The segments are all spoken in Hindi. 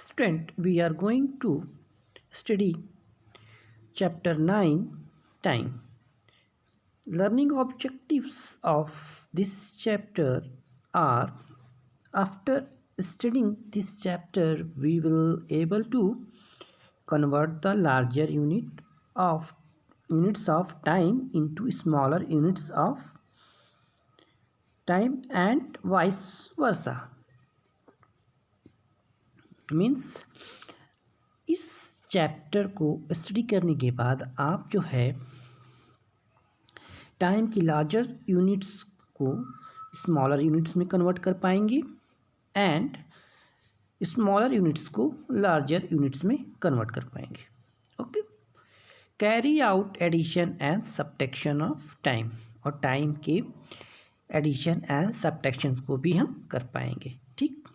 Student, we are going to study chapter 9, time. Learning objectives of this chapter are: after studying this chapter, we will able to convert the larger units of time into smaller units of time and vice versa. Means इस चैप्टर को स्टडी करने के बाद आप जो है टाइम की लार्जर यूनिट्स को स्मॉलर यूनिट्स में कन्वर्ट कर पाएंगे एंड स्मॉलर यूनिट्स को लार्जर यूनिट्स में कन्वर्ट कर पाएंगे. Okay. Carry out addition and subtraction of time, और टाइम के एडिशन एंड सब्ट्रैक्शन को भी हम कर पाएंगे. ठीक.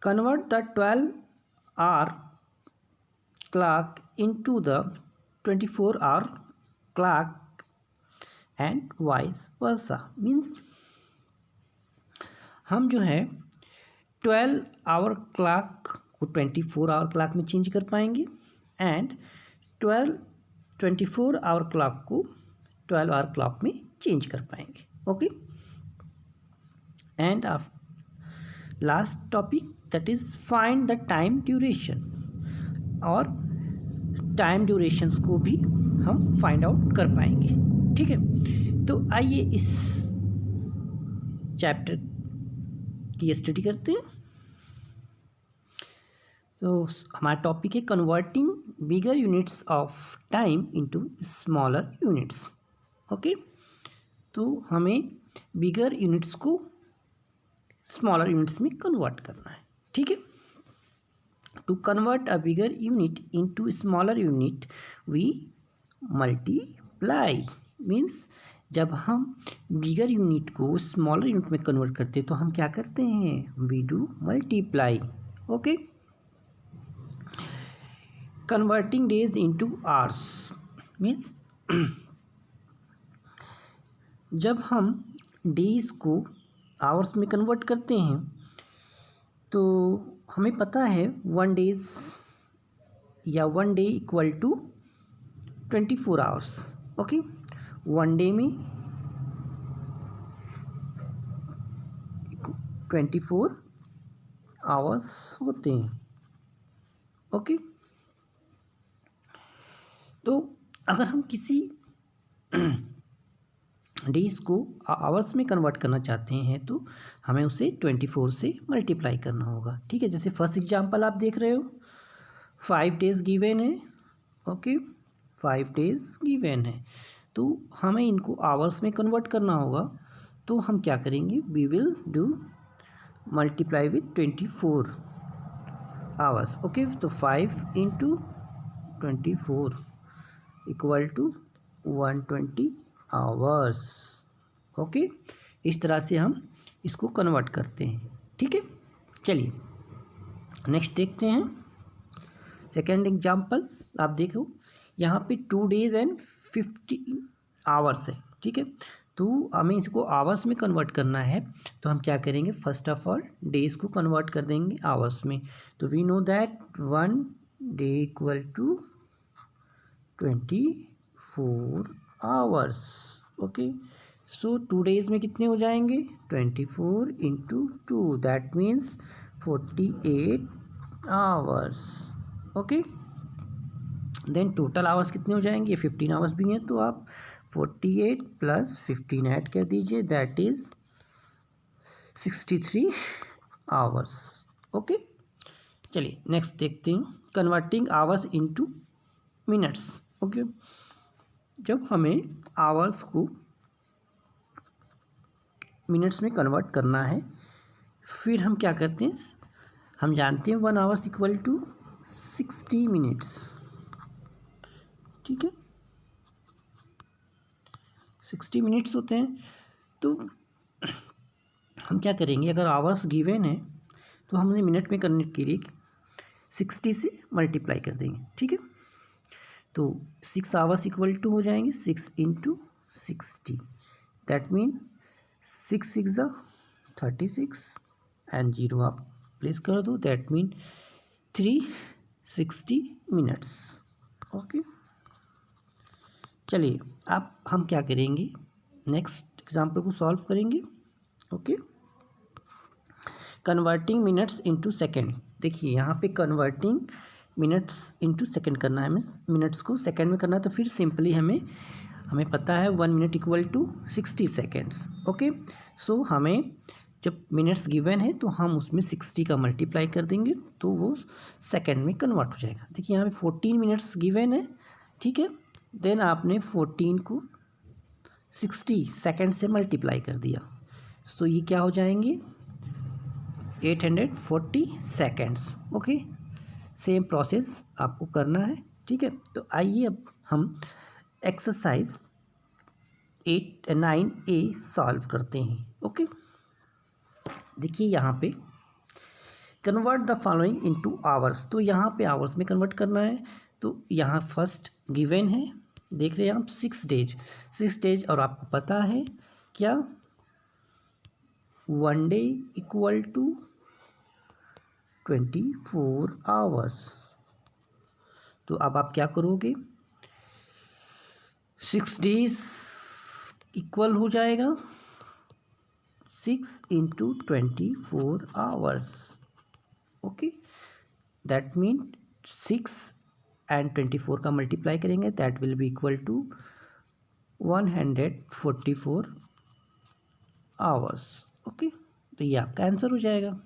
Convert the 12-hour clock into the 24-hour clock and vice versa. Means हम जो है 12-hour clock को 24-hour clock में चेंज कर पाएंगे एंड 24-hour clock को 12-hour clock में चेंज कर पाएंगे. Okay. And last topic that is find the time duration, और टाइम ड्यूरेशंस को भी हम फाइंड आउट कर पाएंगे. ठीक है. तो आइए इस चैप्टर की स्टडी करते हैं. तो हमारा टॉपिक है converting bigger units of time into smaller units. Okay. तो हमें बिगर यूनिट्स को स्मॉलर यूनिट्स में कन्वर्ट करना है. ठीक है. To convert a bigger unit into smaller unit we multiply. Means जब हम बिगर यूनिट को स्मॉलर यूनिट में कन्वर्ट करते हैं तो हम क्या करते हैं, we do multiply. Okay. Converting days into hours. Means जब हम डेज को आवर्स में कन्वर्ट करते हैं तो हमें पता है 1 डेज या 1 day equal to 24 hours. Okay. 1 day में 24 आवर्स होते हैं. ओके. तो अगर हम किसी डेज को आवर्स में कन्वर्ट करना चाहते हैं तो हमें उसे 24 से मल्टीप्लाई करना होगा. ठीक है. जैसे फर्स्ट एग्जांपल आप देख रहे हो, 5 डेज गिवन है. ओके. 5 डेज गिवन है तो हमें इनको आवर्स में कन्वर्ट करना होगा. तो हम क्या करेंगे, we will do multiply with 24 hours. Okay. तो 5 into 24 equal to 120 hours. Okay. इस तरह से हम इसको कन्वर्ट करते हैं. ठीक है. चलिए नेक्स्ट देखते हैं. सेकेंड एग्जांपल आप देखो, यहाँ पे 2 डेज एंड 15 आवर्स है. ठीक है. तो हमें इसको आवर्स में कन्वर्ट करना है तो हम क्या करेंगे, फर्स्ट ऑफ ऑल डेज को कन्वर्ट कर देंगे आवर्स में. तो we know that 1 day equal to 24 hours. Okay. So 2 days में कितने हो जाएंगे, 24 into 2 that means 48 hours. Okay. Then total hours कितने हो जाएंगे, 15 आवर्स भी हैं तो आप 48 प्लस 15 ऐड कर दीजिए दैट इज 63 आवर्स. ओके. चलिए नेक्स्ट देखते हैं, converting hours into minutes. Okay. जब हमें आवर्स को मिनट्स में कन्वर्ट करना है फिर हम क्या करते हैं, हम जानते हैं 1 आवर्स इक्वल टू 60 मिनट्स. ठीक है. 60 मिनट्स होते हैं. तो हम क्या करेंगे, अगर आवर्स गिवन है तो हमने मिनट में करने के लिए 60 से मल्टीप्लाई कर देंगे. ठीक है. तो 6 आवर्स इक्वल टू हो जाएंगे 6 इंटू 60 दैट मीन 6 6 36 एंड 0 आप प्लेस कर दो, दैट मीन 360 मिनट्स। ओके, चलिए अब हम क्या करेंगे, नेक्स्ट एग्जाम्पल को सॉल्व करेंगे। Okay, converting minutes into second. देखिए यहाँ पे कन्वर्टिंग मिनट्स इनटू सेकेंड करना है, हमें मिनट्स को सेकेंड में करना है, तो फिर सिंपली हमें पता है 1 minute equal to 60 seconds. Okay, so हमें जब मिनट्स गिवन है तो हम उसमें 60 का मल्टीप्लाई कर देंगे तो वो सेकेंड में कन्वर्ट हो जाएगा। देखिए यहाँ पे 14 मिनट्स गिवन है, ठीक है, देन आपने 14 को 60 सेकेंड से मल्टीप्लाई कर दिया, तो ये क्या हो जाएंगे 840 सेकेंड्स। ओके, सेम प्रोसेस आपको करना है, ठीक है। तो आइए अब हम एक्सरसाइज 9A सॉल्व करते हैं। ओके, देखिए यहाँ पे convert the following into hours, तो यहाँ पे आवर्स में कन्वर्ट करना है। तो यहाँ फर्स्ट गिवन है, देख रहे हैं आप 6 डेज, और आपको पता है क्या 1 डे इक्वल टू 24 आवर्स। तो अब आप क्या करोगे, 6 डेज इक्वल हो जाएगा 6 into 24 hours. Okay, that mean 6 and 24 का मल्टीप्लाई करेंगे, that will be equal to 144 hours. Okay, तो ये आपका आंसर हो जाएगा।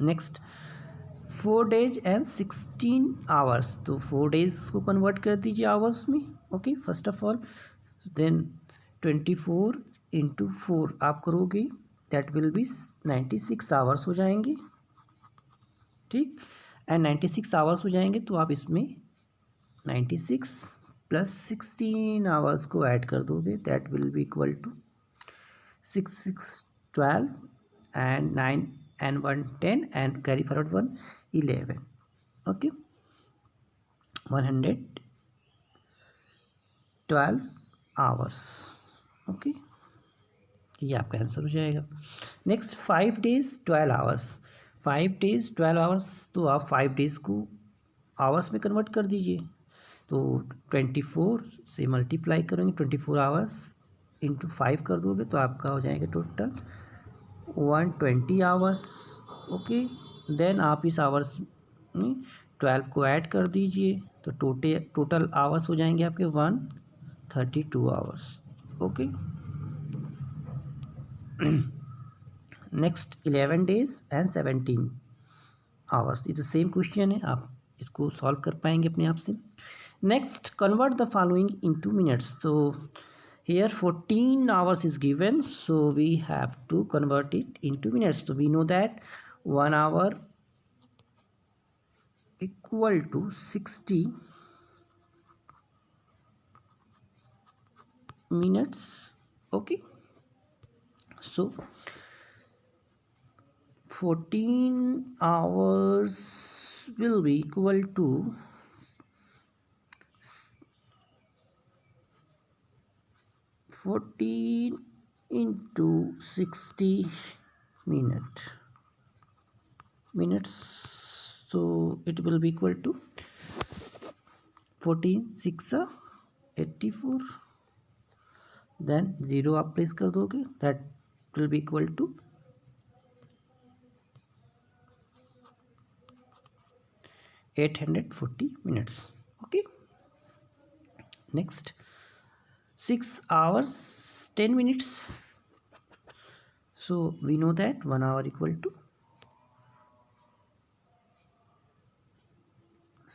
नेक्स्ट 4 डेज एंड 16 आवर्स, तो 4 डेज को कन्वर्ट कर दीजिए आवर्स में। Okay, first of all, then 24 into 4 आप करोगे, दैट विल बी 96 आवर्स हो जाएंगे, ठीक। एंड 96 आवर्स हो जाएंगे तो आप इसमें 96 प्लस 16 आवर्स को ऐड कर दोगे, that will be equal to 6 6 12 and 9 and 1 10 and carry forward 1 11। Okay, 112 hours. Okay, ये आपका आंसर हो जाएगा। Next 5 days 12 hours, 5 days 12 hours, तो आप 5 डेज को आवर्स में कन्वर्ट कर दीजिए। तो 24 से मल्टीप्लाई करेंगे, 24 आवर्स इंटू 5 कर दोगे तो आपका हो जाएगा टोटल 120 आवर्स। ओके, देन आप इस आवर्स में 12 को ऐड कर दीजिए तो टोटल आवर्स हो जाएंगे आपके 132 hours. Okay, next 11 days and 17 hours, ये तो सेम क्वेश्चन है, आप इसको सॉल्व कर पाएंगे अपने आप से। Next convert the following into minutes, so here 14 hours is given, so we have to convert it into minutes. So we know that 1 hour equal to 60 minutes. Okay, so 14 hours will be equal to 14 into 60 minutes, so it will be equal to 14 6 84, then 0 आप प्लेस कर दोगे, that will be equal to 840 minutes. Okay, next 6 hours 10 minutes, so we know that 1 hour equal to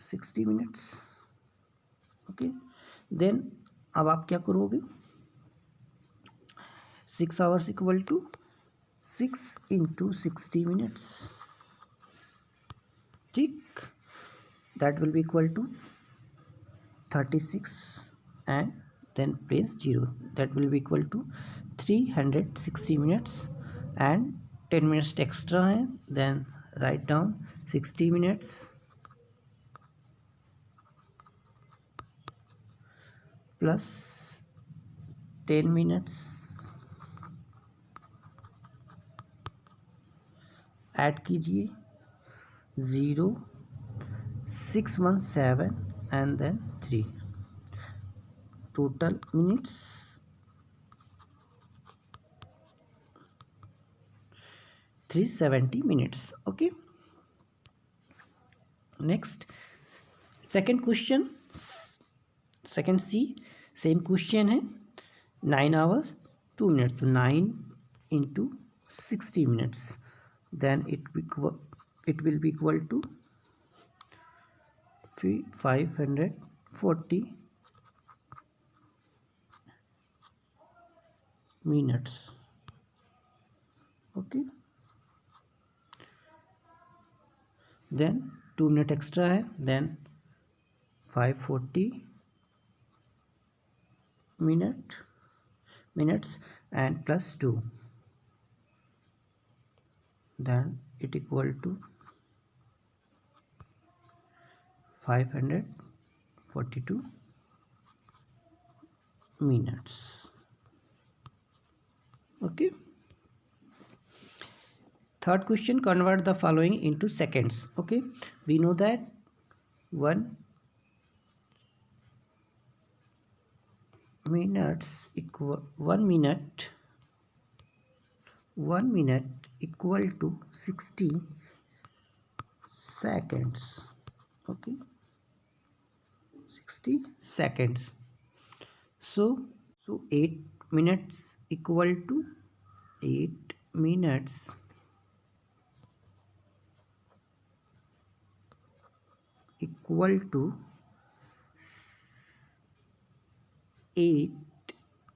60 minutes. Okay, then अब आप क्या करोगे, 6 hours equal to 6 into 60 minutes, ठीक, that will be equal to 36 and then place 0, that will be equal to 360 minutes and 10 minutes extra है, then write down 60 minutes plus 10 minutes add कीजिए 0617 and then 3 total minutes 370 minutes. Okay, next second question, second C same question है 9 hours 2 minutes, तो 9 into 60 minutes, then it will be equal to 540 minutes. Okay, then 2 minute extra है, then 540 minutes and plus 2, then it equal to 542 minutes. Okay, third question, convert the following into seconds. Okay, we know that 1 minute equal to 60 seconds. Okay, 60 seconds. So 8 minutes equal to 8 minutes equal to 8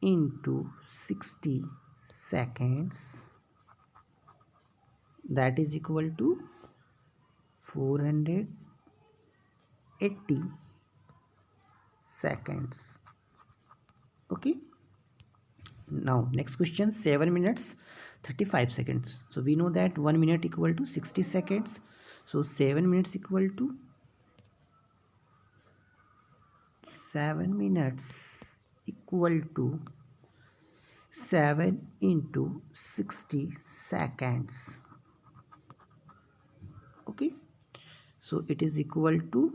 into 60 seconds, that is equal to 480 seconds. Okay, now next question, 7 minutes 35 seconds. So we know that 1 minute equal to 60 seconds, so 7 minutes equal to 7 minutes equal to 7 into 60 seconds. Okay, so it is equal to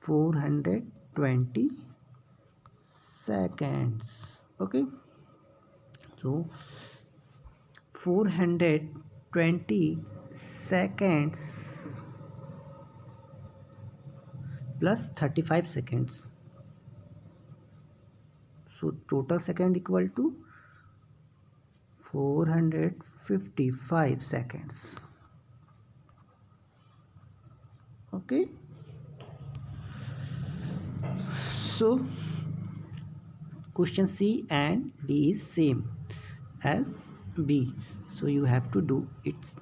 420 seconds. Okay, so 420 seconds plus 35 seconds, so total second equal to 455 seconds. Okay, so question C and D is same as B, so you have to do it's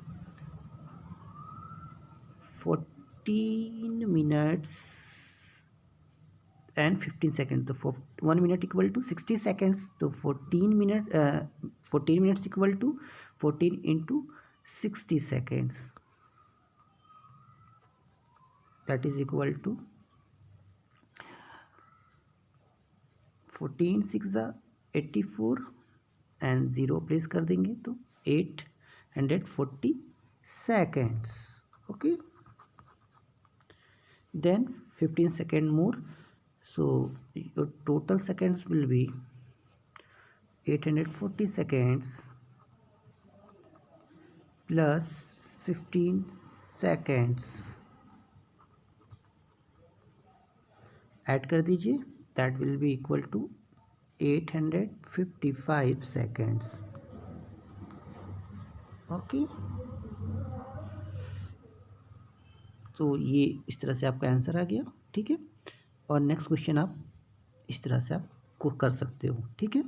14 minutes and 15 seconds. So 1 minute equal to 60 seconds, so 14 minutes equal to 14 into 60 seconds, that is equal to 14 6 84 and 0 place कर देंगे तो 840 seconds. Okay, then 15 second more, so your total seconds will be 840 seconds plus 15 seconds, add कर दीजिए, that will be equal to 855 seconds. Okay, तो ये इस तरह से आपका आंसर आ गया. ठीक है, और नेक्स्ट क्वेश्चन आप इस तरह से आप को कर सकते हो. ठीक है.